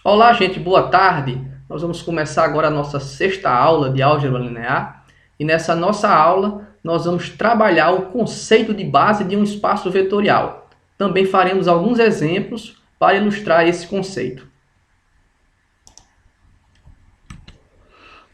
Olá, gente, boa tarde. Nós vamos começar agora a nossa sexta aula de álgebra linear. E nessa nossa aula, nós vamos trabalhar o conceito de base de um espaço vetorial. Também faremos alguns exemplos para ilustrar esse conceito.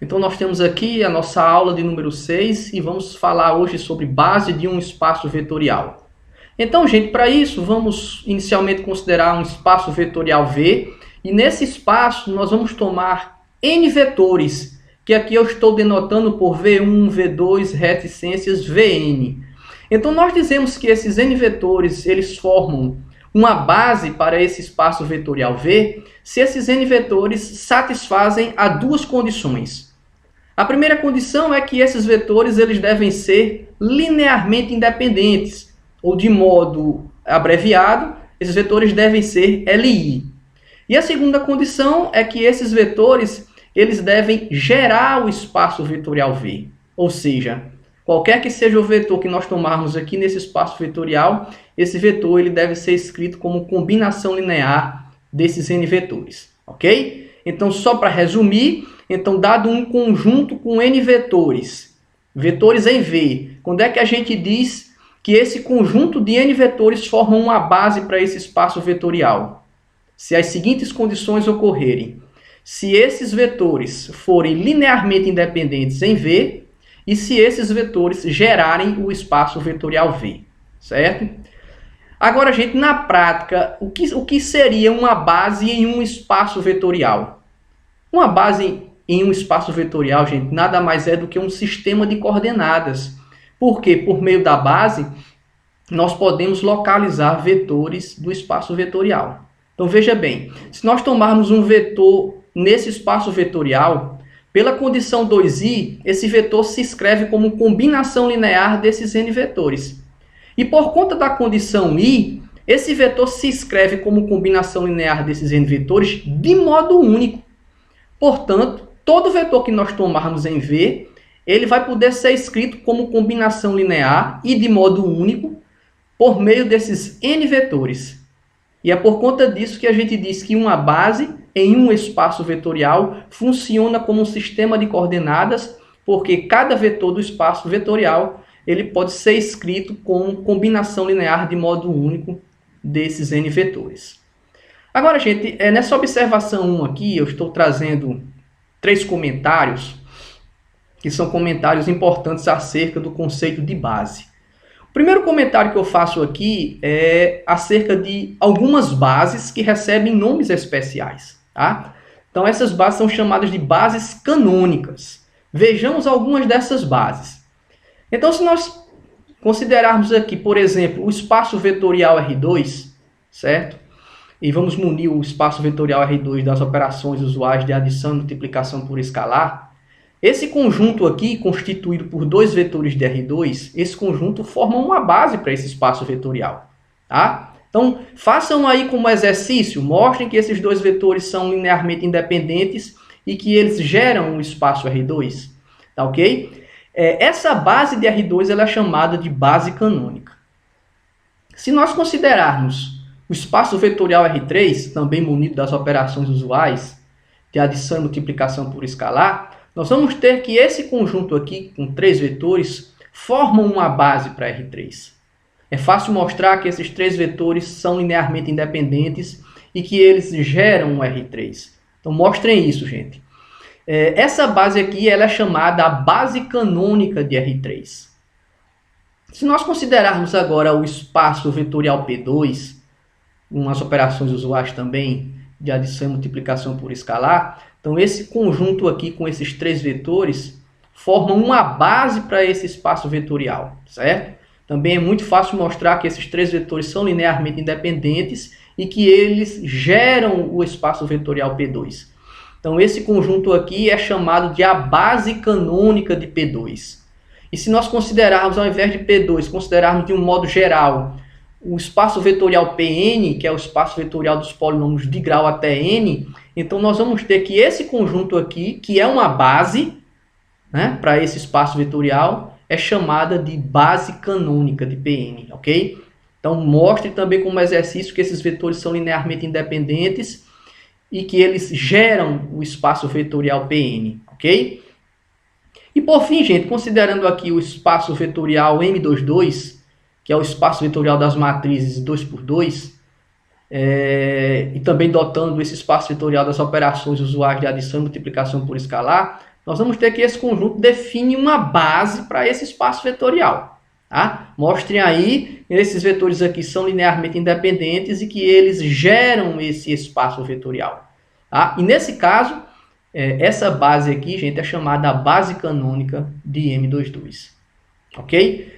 Então, nós temos aqui a nossa aula de número 6 e vamos falar hoje sobre base de um espaço vetorial. Então, gente, para isso, vamos inicialmente considerar um espaço vetorial V. E nesse espaço, nós vamos tomar N vetores, que aqui eu estou denotando por V1, V2, reticências, Vn. Então, nós dizemos que esses N vetores, eles formam uma base para esse espaço vetorial V, se esses N vetores satisfazem a duas condições. A primeira condição é que esses vetores eles devem ser linearmente independentes, ou de modo abreviado, esses vetores devem ser Li. E a segunda condição é que esses vetores eles devem gerar o espaço vetorial V. Ou seja, qualquer que seja o vetor que nós tomarmos aqui nesse espaço vetorial, esse vetor ele deve ser escrito como combinação linear desses N vetores. Ok? Então, só para resumir, então, dado um conjunto com N vetores, vetores em V, quando é que a gente diz que esse conjunto de N vetores forma uma base para esse espaço vetorial? Se as seguintes condições ocorrerem. Se esses vetores forem linearmente independentes em V e se esses vetores gerarem o espaço vetorial V. Certo? Agora, gente, na prática, o que seria uma base em um espaço vetorial? Uma base em um espaço vetorial, gente, nada mais é do que um sistema de coordenadas. Porque, por meio da base, nós podemos localizar vetores do espaço vetorial. Então, veja bem, se nós tomarmos um vetor nesse espaço vetorial, pela condição 2i, esse vetor se escreve como combinação linear desses n vetores. E por conta da condição i, esse vetor se escreve como combinação linear desses n vetores de modo único. Portanto, todo vetor que nós tomarmos em V, ele vai poder ser escrito como combinação linear e de modo único por meio desses n vetores. E é por conta disso que a gente diz que uma base em um espaço vetorial funciona como um sistema de coordenadas, porque cada vetor do espaço vetorial ele pode ser escrito como combinação linear de modo único desses n vetores. Agora, gente, nessa observação 1 aqui, eu estou trazendo 3 comentários, que são comentários importantes acerca do conceito de base. O primeiro comentário que eu faço aqui é acerca de algumas bases que recebem nomes especiais. Tá? Então, essas bases são chamadas de bases canônicas. Vejamos algumas dessas bases. Então, se nós considerarmos aqui, por exemplo, o espaço vetorial R2, certo? E vamos munir o espaço vetorial R2 das operações usuais de adição e multiplicação por escalar. Esse conjunto aqui, constituído por dois vetores de R2, esse conjunto forma uma base para esse espaço vetorial. Tá? Então, façam aí como exercício, mostrem que esses dois vetores são linearmente independentes e que eles geram o espaço R2. Tá ok? Essa base de R2 ela é chamada de base canônica. Se nós considerarmos o espaço vetorial R3, também munido das operações usuais de adição e multiplicação por escalar, nós vamos ter que esse conjunto aqui, com 3 vetores, formam uma base para R3. É fácil mostrar que esses 3 vetores são linearmente independentes e que eles geram um R3. Então, mostrem isso, gente. Essa base aqui ela é chamada a base canônica de R3. Se nós considerarmos agora o espaço vetorial P2, umas operações usuais também de adição e multiplicação por escalar, então esse conjunto aqui com esses 3 vetores formam uma base para esse espaço vetorial, certo? Também é muito fácil mostrar que esses 3 vetores são linearmente independentes e que eles geram o espaço vetorial P2. Então esse conjunto aqui é chamado de a base canônica de P2. E se nós considerarmos, ao invés de P2, considerarmos de um modo geral o espaço vetorial Pn, que é o espaço vetorial dos polinômios de grau até n, então nós vamos ter que esse conjunto aqui, que é uma base, né, para esse espaço vetorial, é chamada de base canônica de Pn, ok? Então mostre também como exercício que esses vetores são linearmente independentes e que eles geram o espaço vetorial Pn, ok? E por fim, gente, considerando aqui o espaço vetorial M22, que é o espaço vetorial das matrizes 2×2, e também dotando esse espaço vetorial das operações usuais de adição e multiplicação por escalar, nós vamos ter que esse conjunto define uma base para esse espaço vetorial. Tá? Mostrem aí, esses vetores aqui são linearmente independentes e que eles geram esse espaço vetorial. Tá? E nesse caso, essa base aqui, gente, é chamada base canônica de M22. Ok?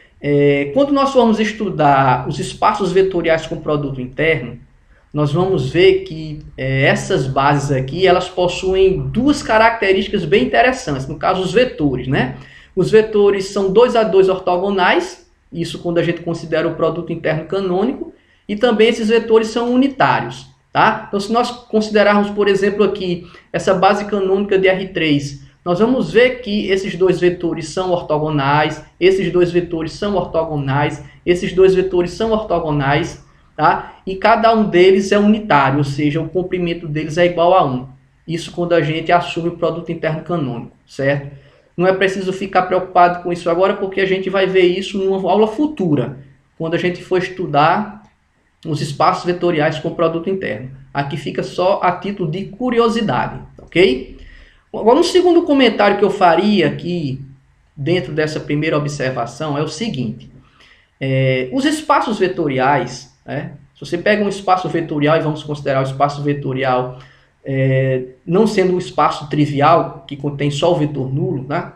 Quando nós formos estudar os espaços vetoriais com produto interno, nós vamos ver que essas bases aqui, elas possuem duas características bem interessantes. No caso, os vetores, né? Os vetores são 2 a 2 ortogonais, isso quando a gente considera o produto interno canônico, e também esses vetores são unitários, tá? Então, se nós considerarmos, por exemplo, aqui, essa base canônica de R3, nós vamos ver que esses dois vetores são ortogonais, esses dois vetores são ortogonais, esses dois vetores são ortogonais, tá? E cada um deles é unitário, ou seja, o comprimento deles é igual a 1. Isso quando a gente assume o produto interno canônico, certo? Não é preciso ficar preocupado com isso agora, porque a gente vai ver isso numa aula futura, quando a gente for estudar os espaços vetoriais com produto interno. Aqui fica só a título de curiosidade, ok? Agora, um segundo comentário que eu faria aqui, dentro dessa primeira observação, é o seguinte. Os espaços vetoriais, né? Se você pega um espaço vetorial, e vamos considerar o espaço vetorial não sendo um espaço trivial, que contém só o vetor nulo, né?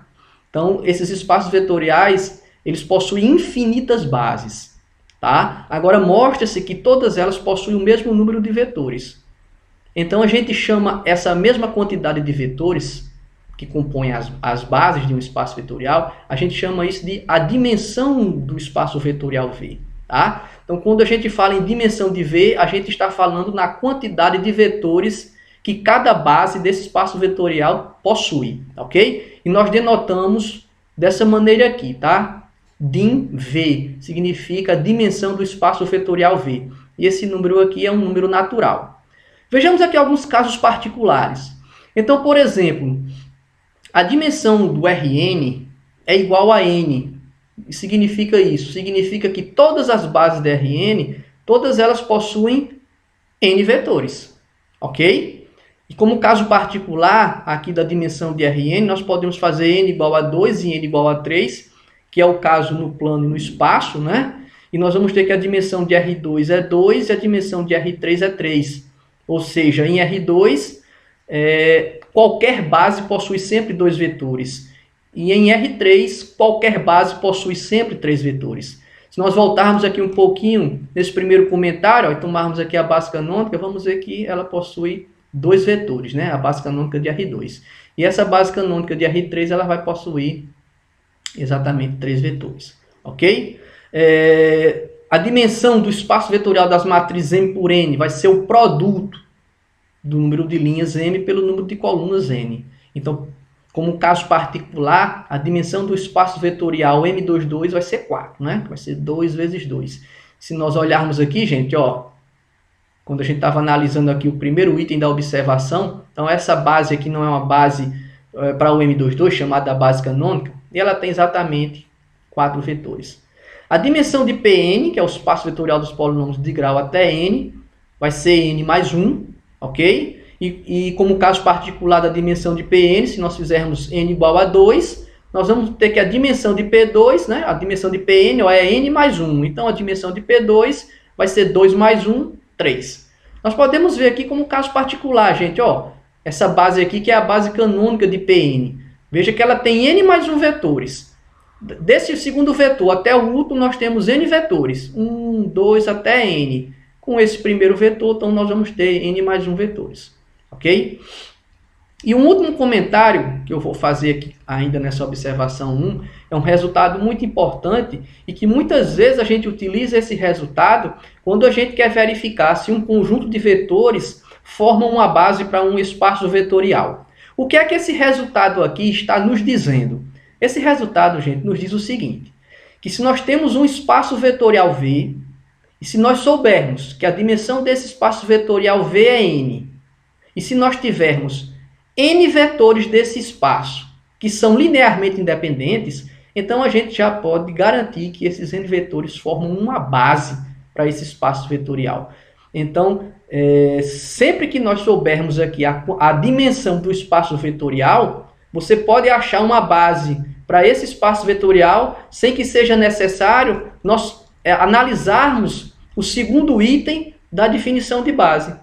Então, esses espaços vetoriais, eles possuem infinitas bases, tá? Agora, mostra-se que todas elas possuem o mesmo número de vetores. Então, a gente chama essa mesma quantidade de vetores, que compõem as bases de um espaço vetorial, a gente chama isso de a dimensão do espaço vetorial V. Tá? Então, quando a gente fala em dimensão de V, a gente está falando na quantidade de vetores que cada base desse espaço vetorial possui, ok? E nós denotamos dessa maneira aqui, tá? Dim_V significa a dimensão do espaço vetorial V. E esse número aqui é um número natural. Vejamos aqui alguns casos particulares. Então, por exemplo, a dimensão do Rn é igual a n. Significa isso? Significa que todas as bases de Rn, todas elas possuem n vetores, ok? E como caso particular aqui da dimensão de Rn, nós podemos fazer n igual a 2 e n igual a 3, que é o caso no plano e no espaço, né? E nós vamos ter que a dimensão de R2 é 2 e a dimensão de R3 é 3. Ou seja, em R2, qualquer base possui sempre 2 vetores. E em R3, qualquer base possui sempre 3 vetores. Se nós voltarmos aqui um pouquinho nesse primeiro comentário, e tomarmos aqui a base canônica, vamos ver que ela possui 2 vetores, né? A base canônica de R2. E essa base canônica de R3 ela vai possuir exatamente 3 vetores. Ok? A dimensão do espaço vetorial das matrizes M por N vai ser o produto do número de linhas M pelo número de colunas N. Então, como caso particular, a dimensão do espaço vetorial M22 vai ser 4, né? Vai ser 2 vezes 2. Se nós olharmos aqui, gente, ó, quando a gente estava analisando aqui o primeiro item da observação, então essa base aqui não é uma base para o M22, chamada base canônica, e ela tem exatamente 4 vetores. A dimensão de Pn, que é o espaço vetorial dos polinômios de grau até n, vai ser n mais 1, ok? E como caso particular da dimensão de Pn, se nós fizermos n igual a 2, nós vamos ter que a dimensão de P2, né? A dimensão de Pn é n mais 1. Então, a dimensão de P2 vai ser 2 mais 1, 3. Nós podemos ver aqui como caso particular, gente, ó, essa base aqui que é a base canônica de Pn. Veja que ela tem n mais 1 vetores. Desse segundo vetor até o último, nós temos n vetores. 1, 2 até n. Com esse primeiro vetor, então nós vamos ter n mais 1 vetores. Ok? E um último comentário que eu vou fazer aqui ainda nessa observação 1 é um resultado muito importante e que muitas vezes a gente utiliza esse resultado quando a gente quer verificar se um conjunto de vetores forma uma base para um espaço vetorial. O que é que esse resultado aqui está nos dizendo? Esse resultado, gente, nos diz o seguinte, que se nós temos um espaço vetorial V, e se nós soubermos que a dimensão desse espaço vetorial V é n, E se nós tivermos n vetores desse espaço que são linearmente independentes, então a gente já pode garantir que esses n vetores formam uma base para esse espaço vetorial. Então, sempre que nós soubermos aqui a dimensão do espaço vetorial, você pode achar uma base para esse espaço vetorial sem que seja necessário nós analisarmos o segundo item da definição de base.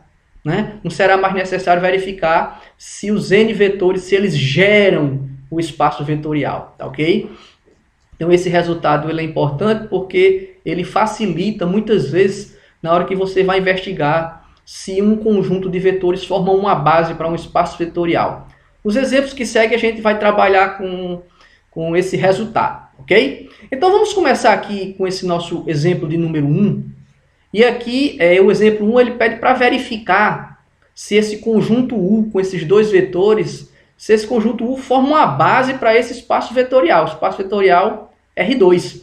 Né? Não será mais necessário verificar se os n vetores, se eles geram o espaço vetorial, tá ok? Então esse resultado ele é importante porque ele facilita muitas vezes na hora que você vai investigar se um conjunto de vetores forma uma base para um espaço vetorial. Os exemplos que seguem a gente vai trabalhar com esse resultado, ok? Então vamos começar aqui com esse nosso exemplo de número 1. E aqui, o exemplo 1, ele pede para verificar se esse conjunto U com esses dois vetores, se esse conjunto U forma uma base para esse espaço vetorial, R2.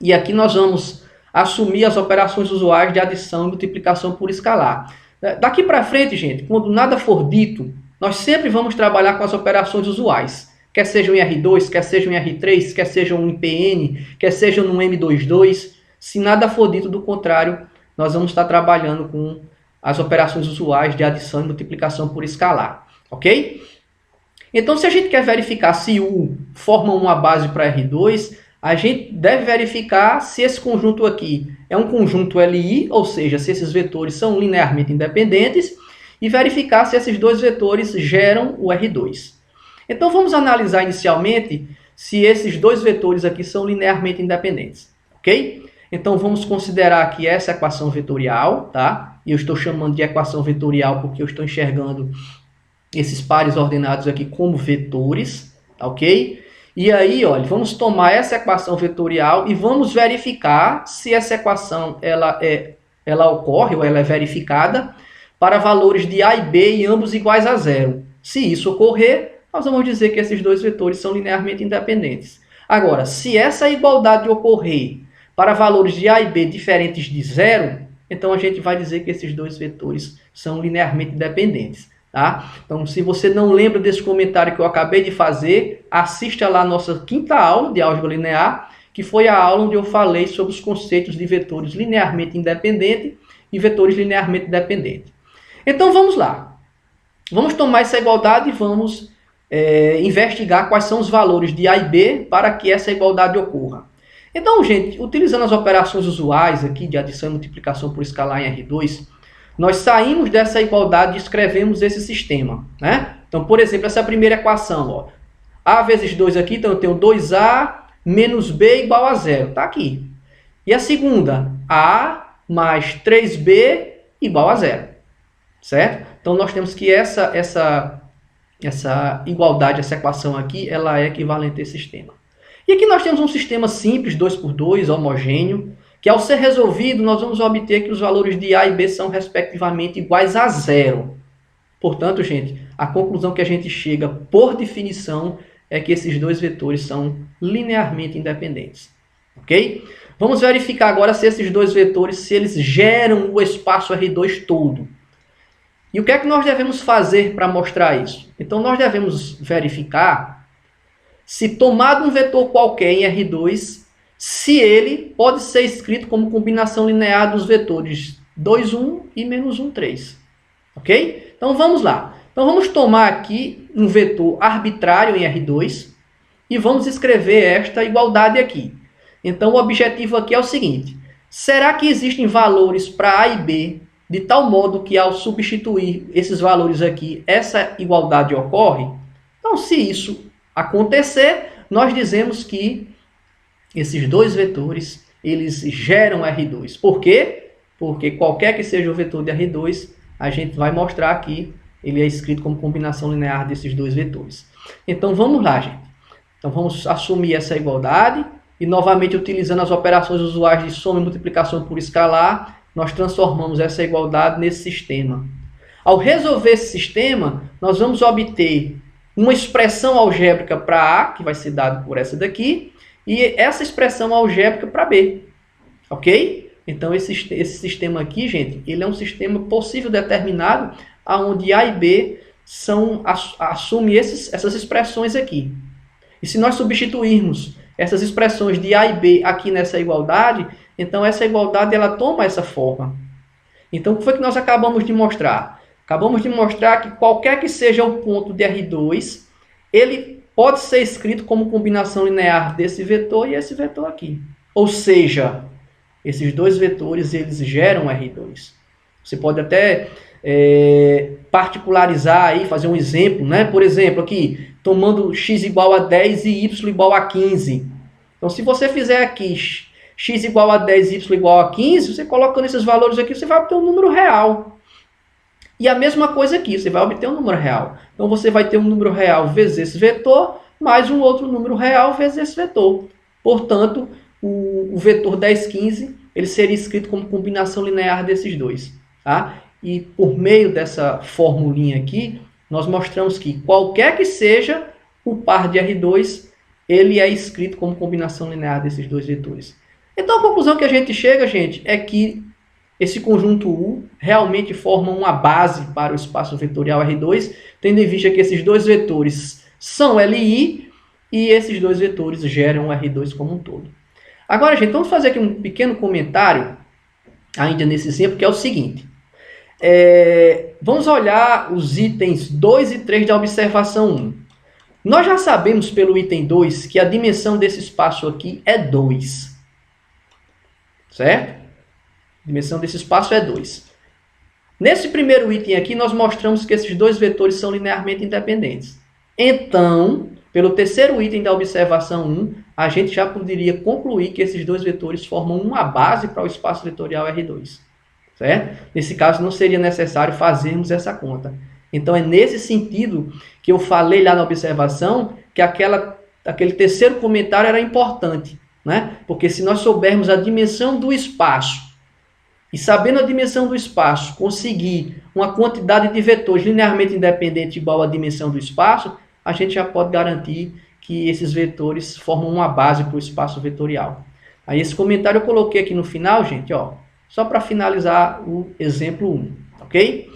E aqui nós vamos assumir as operações usuais de adição e multiplicação por escalar. Daqui para frente, gente, quando nada for dito, nós sempre vamos trabalhar com as operações usuais. Quer sejam em R2, quer sejam em R3, quer sejam em Pn, quer sejam no M22. Se nada for dito do contrário, nós vamos estar trabalhando com as operações usuais de adição e multiplicação por escalar, ok? Então, se a gente quer verificar se U forma uma base para R2, a gente deve verificar se esse conjunto aqui é um conjunto Li, ou seja, se esses vetores são linearmente independentes, e verificar se esses dois vetores geram o R2. Então, vamos analisar inicialmente se esses dois vetores aqui são linearmente independentes, ok? Então, vamos considerar aqui essa equação vetorial, tá? E eu estou chamando de equação vetorial porque eu estou enxergando esses pares ordenados aqui como vetores, tá ok? E aí, olha, vamos tomar essa equação vetorial e vamos verificar se essa equação ela ocorre ou ela é verificada para valores de A e B e ambos iguais a zero. Se isso ocorrer, nós vamos dizer que esses dois vetores são linearmente independentes. Agora, se essa igualdade ocorrer para valores de A e B diferentes de zero, então a gente vai dizer que esses dois vetores são linearmente independentes. Tá? Então, se você não lembra desse comentário que eu acabei de fazer, assista lá a nossa 5ª aula de álgebra linear, que foi a aula onde eu falei sobre os conceitos de vetores linearmente independentes e vetores linearmente dependentes. Então, vamos lá. Vamos tomar essa igualdade e vamos investigar quais são os valores de A e B para que essa igualdade ocorra. Então, gente, utilizando as operações usuais aqui de adição e multiplicação por escalar em R2, nós saímos dessa igualdade e escrevemos esse sistema, né? Então, por exemplo, essa primeira equação, ó, A vezes 2 aqui, então eu tenho 2A menos B igual a zero, tá aqui. E a segunda, A mais 3B igual a zero, certo? Então, nós temos que essa igualdade, essa equação aqui, ela é equivalente a esse sistema. E aqui nós temos um sistema simples, 2×2, homogêneo, que ao ser resolvido, nós vamos obter que os valores de A e B são, respectivamente, iguais a zero. Portanto, gente, a conclusão que a gente chega, por definição, é que esses dois vetores são linearmente independentes. Ok? Vamos verificar agora se esses dois vetores, se eles geram o espaço R2 todo. E o que é que nós devemos fazer para mostrar isso? Então, nós devemos verificar se tomado um vetor qualquer em R2, se ele pode ser escrito como combinação linear dos vetores 2, 1 e menos 1, 3. Ok? Então vamos lá. Então vamos tomar aqui um vetor arbitrário em R2 e vamos escrever esta igualdade aqui. Então o objetivo aqui é o seguinte: será que existem valores para A e B de tal modo que ao substituir esses valores aqui, essa igualdade ocorre? Então, se isso acontecer, nós dizemos que esses dois vetores, eles geram R2. Por quê? Porque qualquer que seja o vetor de R2, a gente vai mostrar que ele é escrito como combinação linear desses dois vetores. Então vamos lá, gente. Então vamos assumir essa igualdade e novamente utilizando as operações usuais de soma e multiplicação por escalar, nós transformamos essa igualdade nesse sistema. Ao resolver esse sistema, nós vamos obter uma expressão algébrica para A, que vai ser dado por essa daqui, e essa expressão algébrica para B. Ok? Então, esse sistema aqui, gente, ele é um sistema possível determinado onde A e B assumem essas expressões aqui. E se nós substituirmos essas expressões de A e B aqui nessa igualdade, então essa igualdade ela toma essa forma. Então o que foi que nós acabamos de mostrar? Acabamos de mostrar que qualquer que seja o ponto de R2, ele pode ser escrito como combinação linear desse vetor e esse vetor aqui. Ou seja, esses dois vetores eles geram R2. Você pode até particularizar aí, fazer um exemplo, né? Por exemplo, aqui, tomando x igual a 10 e y igual a 15. Então, se você fizer aqui x igual a 10 e y igual a 15, você colocando esses valores aqui, você vai obter um número real. E a mesma coisa aqui, você vai obter um número real. Então, você vai ter um número real vezes esse vetor, mais um outro número real vezes esse vetor. Portanto, o vetor 10, 15, ele seria escrito como combinação linear desses dois. Tá? E por meio dessa formulinha aqui, nós mostramos que qualquer que seja o par de R2, ele é escrito como combinação linear desses dois vetores. Então a conclusão que a gente chega, gente, é que esse conjunto U realmente forma uma base para o espaço vetorial R2, tendo em vista que esses dois vetores são LI e esses dois vetores geram o R2 como um todo. Agora, gente, vamos fazer aqui um pequeno comentário, ainda nesse exemplo, que é o seguinte. Vamos olhar os itens 2 e 3 da observação 1. Nós já sabemos pelo item 2 que a dimensão desse espaço aqui é 2. Certo? A dimensão desse espaço é 2. Nesse primeiro item aqui, nós mostramos que esses dois vetores são linearmente independentes. Então, pelo terceiro item da observação 1, a gente já poderia concluir que esses dois vetores formam uma base para o espaço vetorial R2. Certo? Nesse caso, não seria necessário fazermos essa conta. Então, é nesse sentido que eu falei lá na observação que aquele terceiro comentário era importante. Né? Porque se nós soubermos a dimensão do espaço, e sabendo a dimensão do espaço, conseguir uma quantidade de vetores linearmente independente igual à dimensão do espaço, a gente já pode garantir que esses vetores formam uma base para o espaço vetorial. Aí esse comentário eu coloquei aqui no final, gente, ó, só para finalizar o exemplo 1, ok?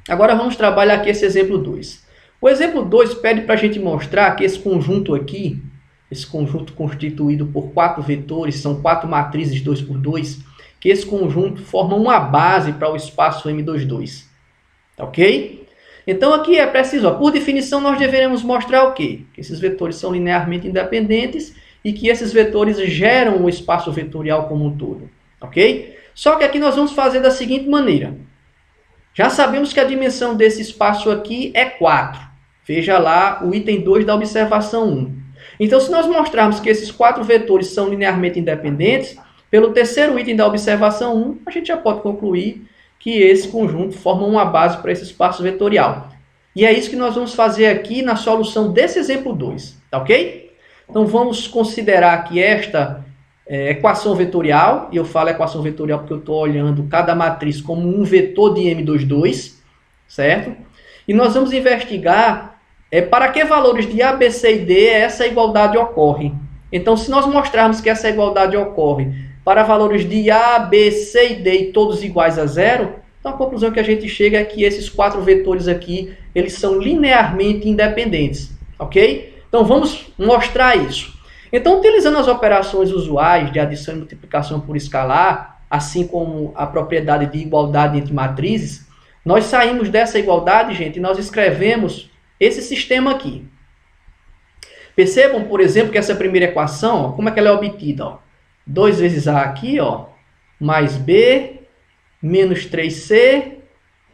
Agora vamos trabalhar aqui esse exemplo 2. O exemplo 2 pede para a gente mostrar que esse conjunto aqui, esse conjunto constituído por 4 vetores, são 4 matrizes 2 por 2, que esse conjunto forma uma base para o espaço M22. Ok? Então aqui é preciso, ó, por definição, nós deveremos mostrar o quê? Que esses vetores são linearmente independentes e que esses vetores geram o espaço vetorial como um todo. Ok? Só que aqui nós vamos fazer da seguinte maneira. Já sabemos que a dimensão desse espaço aqui é 4. Veja lá o item 2 da observação 1. Então, se nós mostrarmos que esses 4 vetores são linearmente independentes, pelo terceiro item da observação 1, a gente já pode concluir que esse conjunto forma uma base para esse espaço vetorial. E é isso que nós vamos fazer aqui na solução desse exemplo 2. Tá ok? Então, vamos considerar aqui esta equação vetorial, e eu falo equação vetorial porque eu estou olhando cada matriz como um vetor de M22, certo? E nós vamos investigar para que valores de A, B, C e D essa igualdade ocorre. Então, se nós mostrarmos que essa igualdade ocorre para valores de A, B, C e D e todos iguais a zero, então a conclusão que a gente chega é que esses 4 vetores aqui, eles são linearmente independentes, ok? Então, vamos mostrar isso. Então, utilizando as operações usuais de adição e multiplicação por escalar, assim como a propriedade de igualdade entre matrizes, nós saímos dessa igualdade, gente, e nós escrevemos esse sistema aqui. Percebam, por exemplo, que essa primeira equação, ó, como é que ela é obtida? Ó? 2 vezes A aqui, ó, mais B, menos 3C,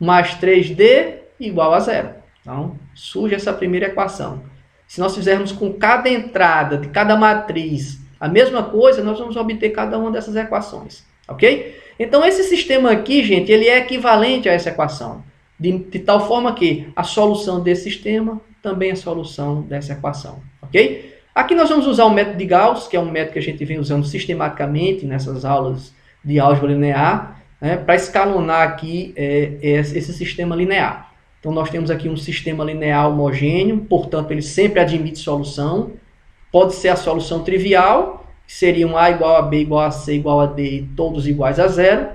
mais 3D, igual a zero. Então, surge essa primeira equação. Se nós fizermos com cada entrada de cada matriz a mesma coisa, nós vamos obter cada uma dessas equações. Ok? Então, esse sistema aqui, gente, ele é equivalente a essa equação. De tal forma que a solução desse sistema também é a solução dessa equação. Ok? Aqui nós vamos usar o método de Gauss, que é um método que a gente vem usando sistematicamente nessas aulas de álgebra linear, né, para escalonar aqui esse sistema linear. Então, nós temos aqui um sistema linear homogêneo, portanto, ele sempre admite solução. Pode ser a solução trivial, que seriam A igual a B igual a C igual a D, todos iguais a zero,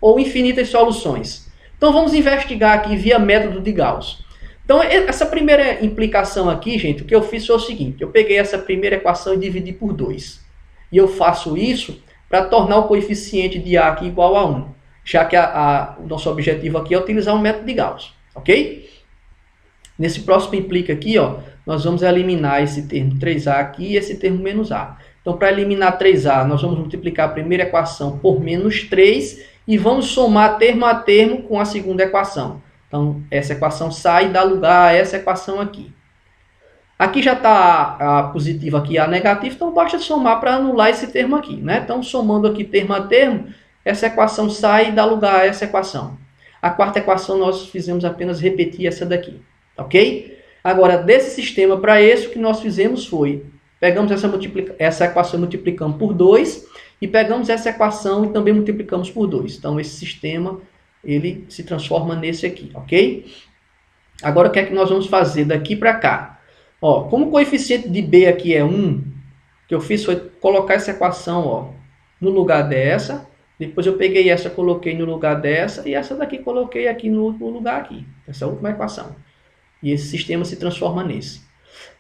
ou infinitas soluções. Então vamos investigar aqui via método de Gauss. Então essa primeira implicação aqui, gente, o que eu fiz foi o seguinte, eu peguei essa primeira equação e dividi por 2. E eu faço isso para tornar o coeficiente de A aqui igual a 1, já que o nosso objetivo aqui é utilizar o método de Gauss, ok? Nesse próximo implica aqui, ó, nós vamos eliminar esse termo 3A aqui e esse termo menos A. Então, para eliminar 3A, nós vamos multiplicar a primeira equação por menos 3 e vamos somar termo a termo com a segunda equação. Então, essa equação sai e dá lugar a essa equação aqui. Aqui já está a positiva aqui, a negativa, então basta somar para anular esse termo aqui, né? Então, somando aqui termo a termo, essa equação sai e dá lugar a essa equação. A quarta equação nós fizemos apenas repetir essa daqui, ok? Agora, desse sistema para esse, o que nós fizemos foi, pegamos essa equação e multiplicamos por 2, e pegamos essa equação e também multiplicamos por 2. Então, esse sistema, ele se transforma nesse aqui, ok? Agora, o que é que nós vamos fazer daqui para cá? Ó, como o coeficiente de B aqui é 1, o que eu fiz foi colocar essa equação, ó, no lugar dessa. Depois eu peguei essa, coloquei no lugar dessa, e essa daqui coloquei aqui no último lugar aqui. Essa é a última equação. E esse sistema se transforma nesse.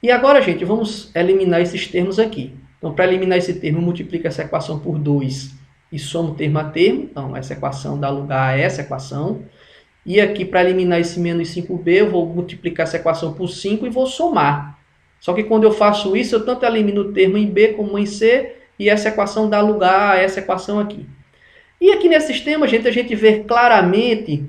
E agora, gente, vamos eliminar esses termos aqui. Então, para eliminar esse termo, multiplica essa equação por 2 e soma o termo a termo. Então, essa equação dá lugar a essa equação. E aqui, para eliminar esse menos 5b, eu vou multiplicar essa equação por 5 e vou somar. Só que quando eu faço isso, eu tanto elimino o termo em b como em c, e essa equação dá lugar a essa equação aqui. E aqui nesse sistema, a gente vê claramente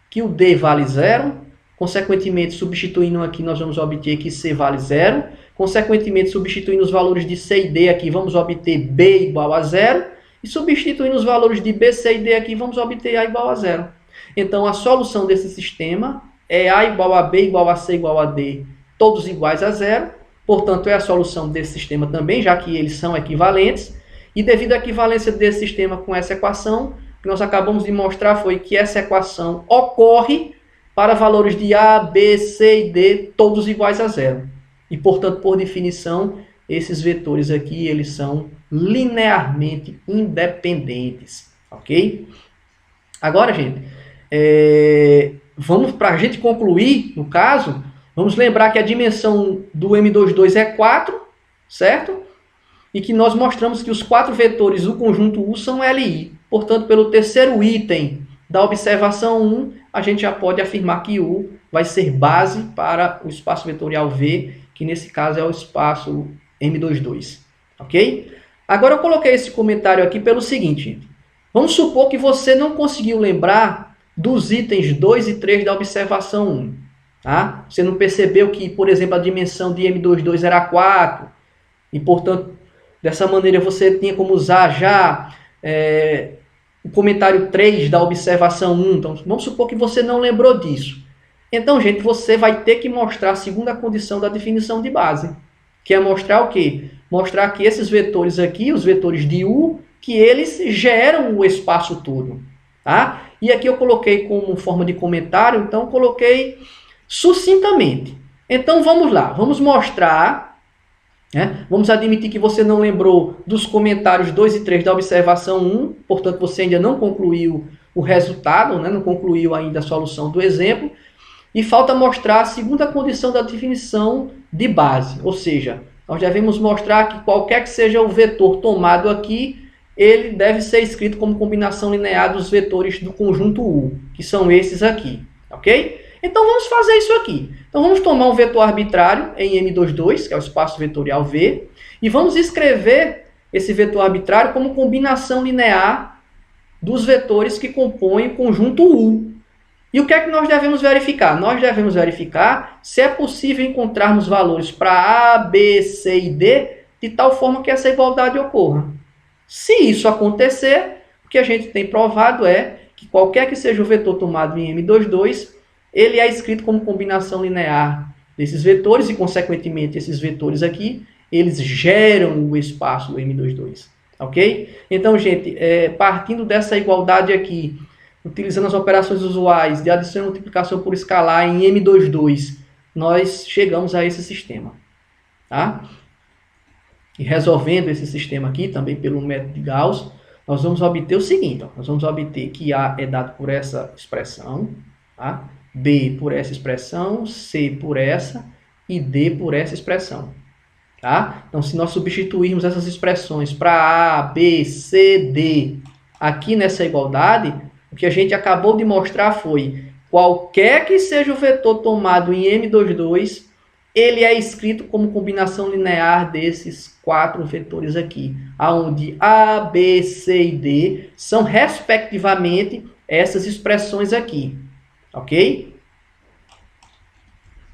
que o d vale 0. Consequentemente, substituindo aqui, nós vamos obter que c vale 0. Consequentemente, substituindo os valores de c e d aqui, vamos obter b igual a 0. E substituindo os valores de b, c e d aqui, vamos obter a igual a 0. Então, a solução desse sistema é a igual a b igual a c igual a d, todos iguais a 0. Portanto, é a solução desse sistema também, já que eles são equivalentes. E devido à equivalência desse sistema com essa equação, o que nós acabamos de mostrar foi que essa equação ocorre para valores de A, B, C e D, todos iguais a 0. E, portanto, por definição, esses vetores aqui, eles são linearmente independentes, ok? Agora, gente, vamos, para a gente concluir, no caso, vamos lembrar que a dimensão do M22 é 4, certo? E que nós mostramos que os 4 vetores do conjunto U são LI. Portanto, pelo terceiro item da observação 1, a gente já pode afirmar que U vai ser base para o espaço vetorial V, que nesse caso é o espaço M22. Ok? Agora eu coloquei esse comentário aqui pelo seguinte. Vamos supor que você não conseguiu lembrar dos itens 2 e 3 da observação 1. Tá? Você não percebeu que, por exemplo, a dimensão de M22 era 4. E, portanto, dessa maneira você tinha como usar já o comentário 3 da observação 1. Então, vamos supor que você não lembrou disso. Então, gente, você vai ter que mostrar a segunda condição da definição de base. Que é mostrar o quê? Mostrar que esses vetores aqui, os vetores de U, que eles geram o espaço todo. Tá? E aqui eu coloquei como forma de comentário, então coloquei sucintamente. Então, vamos lá. Vamos mostrar... Vamos admitir que você não lembrou dos comentários 2 e 3 da observação 1, portanto você ainda não concluiu o resultado, não concluiu ainda a solução do exemplo, e falta mostrar a segunda condição da definição de base, ou seja, nós devemos mostrar que qualquer que seja o vetor tomado aqui, ele deve ser escrito como combinação linear dos vetores do conjunto U, que são esses aqui, ok? Então vamos fazer isso aqui. Então vamos tomar um vetor arbitrário em M22, que é o espaço vetorial V, e vamos escrever esse vetor arbitrário como combinação linear dos vetores que compõem o conjunto U. E o que é que nós devemos verificar? Nós devemos verificar se é possível encontrarmos valores para A, B, C e D de tal forma que essa igualdade ocorra. Se isso acontecer, o que a gente tem provado é que qualquer que seja o vetor tomado em M22, ele é escrito como combinação linear desses vetores e, consequentemente, esses vetores aqui, eles geram o espaço do M22, ok? Então, gente, partindo dessa igualdade aqui, utilizando as operações usuais de adição e multiplicação por escalar em M22, nós chegamos a esse sistema, tá? E resolvendo esse sistema aqui, também pelo método de Gauss, nós vamos obter o seguinte, ó, nós vamos obter que A é dado por essa expressão, tá? B por essa expressão, C por essa e D por essa expressão. Tá? Então, se nós substituirmos essas expressões para A, B, C, D aqui nessa igualdade, o que a gente acabou de mostrar foi qualquer que seja o vetor tomado em M22, ele é escrito como combinação linear desses 4 vetores aqui, onde A, B, C e D são, respectivamente, essas expressões aqui. Ok?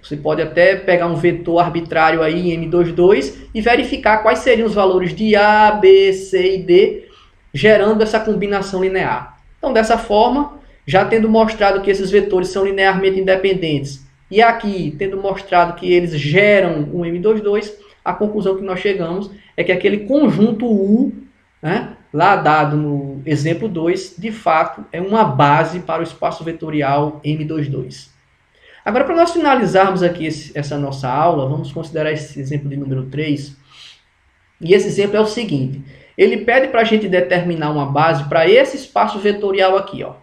Você pode até pegar um vetor arbitrário aí em M22 e verificar quais seriam os valores de A, B, C e D, gerando essa combinação linear. Então, dessa forma, já tendo mostrado que esses vetores são linearmente independentes, e aqui tendo mostrado que eles geram um M22, a conclusão que nós chegamos é que aquele conjunto U, né, lá dado no exemplo 2, de fato é uma base para o espaço vetorial M22. Agora, para nós finalizarmos aqui essa nossa aula, vamos considerar esse exemplo de número 3. E esse exemplo é o seguinte. Ele pede para a gente determinar uma base para esse espaço vetorial aqui. Ó.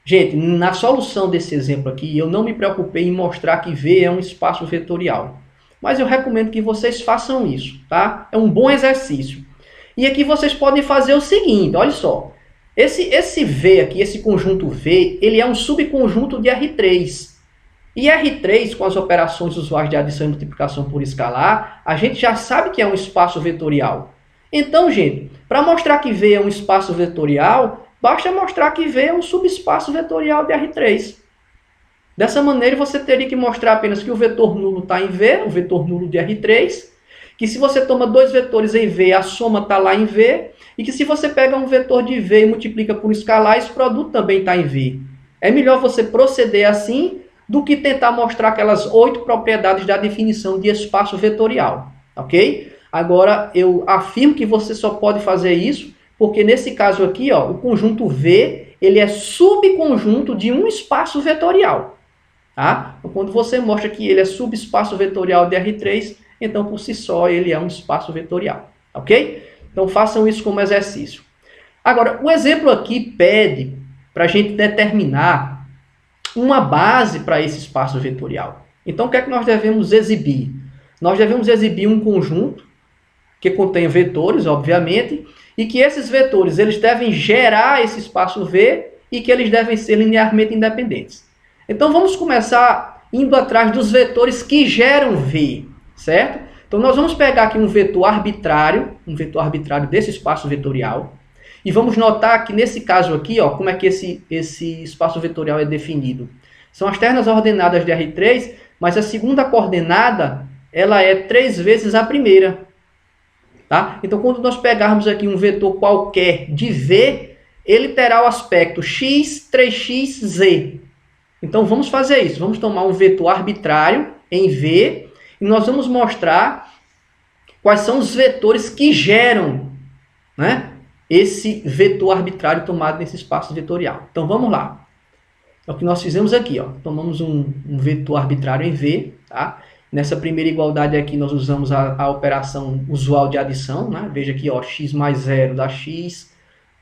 Gente, na solução desse exemplo aqui, eu não me preocupei em mostrar que V é um espaço vetorial. Mas eu recomendo que vocês façam isso, tá? É um bom exercício. E aqui vocês podem fazer o seguinte, olha só. Esse V aqui, esse conjunto V, ele é um subconjunto de R3. E R3, com as operações usuais de adição e multiplicação por escalar, a gente já sabe que é um espaço vetorial. Então, gente, para mostrar que V é um espaço vetorial, basta mostrar que V é um subespaço vetorial de R3. Dessa maneira, você teria que mostrar apenas que o vetor nulo está em V, o vetor nulo de R3, que se você toma dois vetores em V, a soma está lá em V, e que se você pega um vetor de V e multiplica por escalar, esse produto também está em V. É melhor você proceder assim do que tentar mostrar aquelas 8 propriedades da definição de espaço vetorial, ok? Agora, eu afirmo que você só pode fazer isso porque nesse caso aqui, ó, o conjunto V, ele é subconjunto de um espaço vetorial, tá? Então, quando você mostra que ele é subespaço vetorial de R3, então, por si só, ele é um espaço vetorial, ok? Então, façam isso como exercício. Agora, o exemplo aqui pede para a gente determinar uma base para esse espaço vetorial. Então, o que é que nós devemos exibir? Nós devemos exibir um conjunto que contém vetores, obviamente, e que esses vetores eles devem gerar esse espaço V e que eles devem ser linearmente independentes. Então, vamos começar indo atrás dos vetores que geram V, certo? Então, nós vamos pegar aqui um vetor arbitrário desse espaço vetorial, e vamos notar que nesse caso aqui, ó, como é que esse espaço vetorial é definido. São as ternas ordenadas de R3, mas a segunda coordenada ela é 3 vezes a primeira. Tá? Então, quando nós pegarmos aqui um vetor qualquer de V, ele terá o aspecto x, 3x, z. Então, vamos fazer isso. Vamos tomar um vetor arbitrário em V e nós vamos mostrar quais são os vetores que geram, né, esse vetor arbitrário tomado nesse espaço vetorial. Então, vamos lá. É o que nós fizemos aqui. Ó. Tomamos um vetor arbitrário em V. Tá? Nessa primeira igualdade aqui, nós usamos a operação usual de adição. Né? Veja aqui, ó, x mais 0 dá x,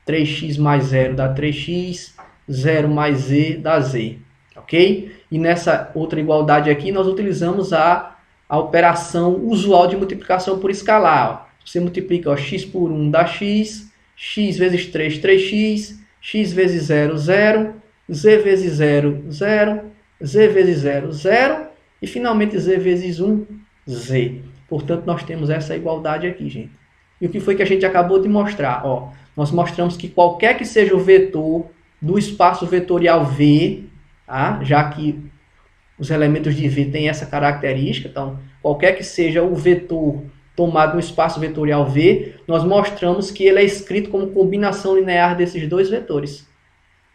3x mais 0 dá 3x, 0 mais z dá z. Ok? E nessa outra igualdade aqui, nós utilizamos a operação usual de multiplicação por escalar. Ó. Você multiplica, ó, x por 1 dá x, x vezes 3, 3x, x vezes 0, 0, z vezes 0, 0, z vezes 0, 0, e finalmente z vezes 1, z. Portanto, nós temos essa igualdade aqui, gente. E o que foi que a gente acabou de mostrar? Ó, nós mostramos que qualquer que seja o vetor do espaço vetorial V, tá? Já que os elementos de V têm essa característica, então, qualquer que seja o vetor tomado no espaço vetorial V, nós mostramos que ele é escrito como combinação linear desses dois vetores.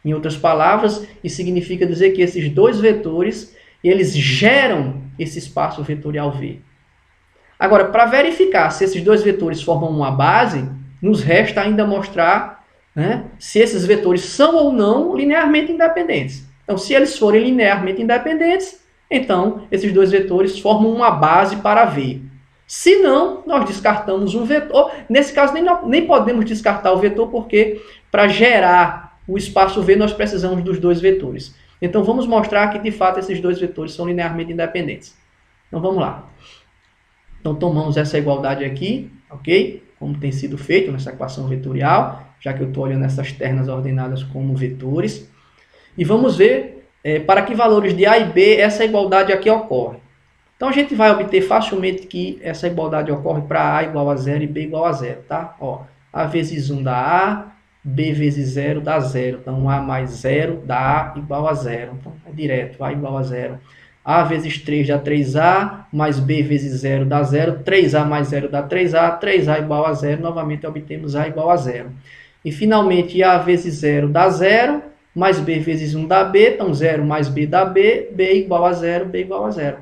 Em outras palavras, isso significa dizer que esses dois vetores, eles geram esse espaço vetorial V. Agora, para verificar se esses dois vetores formam uma base, nos resta ainda mostrar, né, se esses vetores são ou não linearmente independentes. Então, se eles forem linearmente independentes, então esses dois vetores formam uma base para V. Se não, nós descartamos um vetor. Nesse caso, nem podemos descartar o vetor, porque para gerar o espaço V, nós precisamos dos dois vetores. Então, vamos mostrar que, de fato, esses dois vetores são linearmente independentes. Então, vamos lá. Então, tomamos essa igualdade aqui, ok? Como tem sido feito nessa equação vetorial, já que eu estou olhando essas ternas ordenadas como vetores. E vamos ver para que valores de A e B essa igualdade aqui ocorre. Então, a gente vai obter facilmente que essa igualdade ocorre para A igual a 0 e B igual a 0, tá? Ó, A vezes 1 dá A, B vezes 0 dá 0. Então, A mais 0 dá A igual a 0. Então, é direto, A igual a 0. A vezes 3 dá 3A, mais B vezes 0 dá 0. 3A mais 0 dá 3A. 3A igual a 0. Novamente, obtemos A igual a 0. E, finalmente, A vezes 0 dá 0, mais B vezes 1 dá B. Então, 0 mais B dá B. B igual a 0, B igual a 0.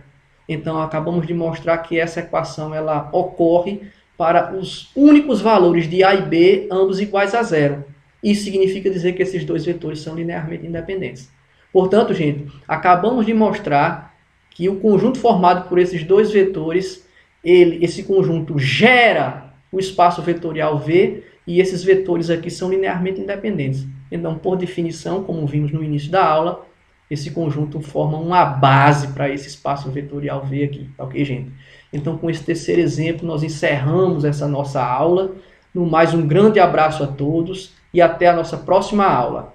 Então, acabamos de mostrar que essa equação ela ocorre para os únicos valores de A e B, ambos iguais a 0. Isso significa dizer que esses dois vetores são linearmente independentes. Portanto, gente, acabamos de mostrar que o conjunto formado por esses dois vetores, esse conjunto gera o espaço vetorial V, e esses vetores aqui são linearmente independentes. Então, por definição, como vimos no início da aula, esse conjunto forma uma base para esse espaço vetorial V aqui, tá ok, gente? Então, com esse terceiro exemplo, nós encerramos essa nossa aula. No mais, um grande abraço a todos e até a nossa próxima aula.